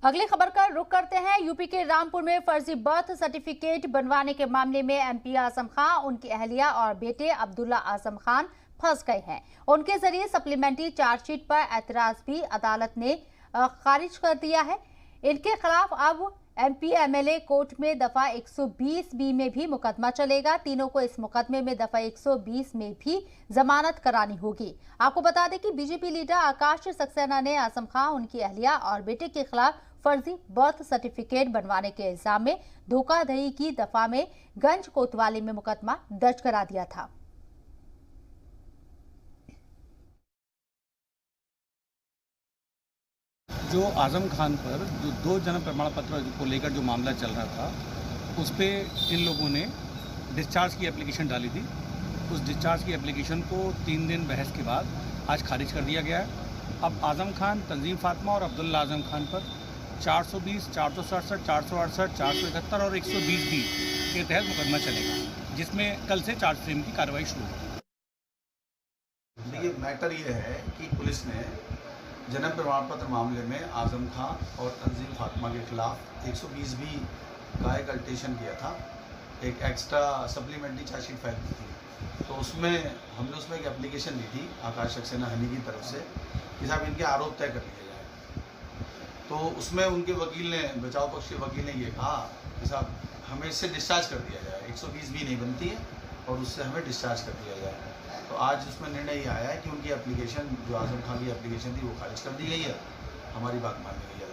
अगली खबर का रुख करते हैं। यूपी के रामपुर में फर्जी बर्थ सर्टिफिकेट बनवाने के मामले में एमपी आजम खान, उनकी अहलिया और बेटे अब्दुल्ला आजम खान फंस गए हैं। उनके जरिए सप्लीमेंट्री चार्जशीट पर एतराज भी अदालत ने खारिज कर दिया है। इनके खिलाफ अब एमपी एमएलए कोर्ट में दफा 120B में भी मुकदमा चलेगा। तीनों को इस मुकदमे में दफा 120 में भी जमानत करानी होगी। आपको बता दें कि बीजेपी लीडर आकाश सक्सेना ने आजम खान, उनकी अहलिया और बेटे के खिलाफ फर्जी बर्थ सर्टिफिकेट बनवाने के इल्जाम में धोखाधड़ी की दफा में गंज कोतवाली में मुकदमा दर्ज करा दिया था। जो आजम खान पर जो 2 जन्म प्रमाण पत्र को लेकर जो मामला चल रहा था, उस पे इन लोगों ने डिस्चार्ज की एप्लीकेशन डाली थी। उस डिस्चार्ज की एप्लीकेशन को 3 दिन बहस के बाद आज खारिज कर दिया गया है। अब आजम खान, तंजीम फातिमा और अब्दुल्ला आजम खान पर 420, 467, 468, 471 और 120B के तहत मुकदमा चलेगा, जिसमें कल से चार्ज फ्रेम की कार्रवाई शुरू होगी। देखिए, मैटर ये है कि पुलिस ने जन्म प्रमाण पत्र मामले में आजम खान और तंजीम फातिमा के खिलाफ 120B का एक अल्टेशन किया था, एक एक्स्ट्रा सप्लीमेंट्री चार्जशीट फाइल की थी। तो उसमें हमने उसमें एक एप्लीकेशन दी थी आकाश सक्सेना हनी की तरफ से कि साहब इनके आरोप तय कर लिए जाए। तो उसमें उनके वकील ने, बचाव पक्ष के वकील ने ये कहा कि साहब हमें इससे डिस्चार्ज कर दिया जाए, 120B नहीं बनती है और उससे हमें डिस्चार्ज कर दिया जाए। तो आज उसमें निर्णय ये आया है कि उनकी एप्लीकेशन, जो आजम खान की एप्लीकेशन थी, वो खारिज कर दी गई है, हमारी बात मान ली गई है।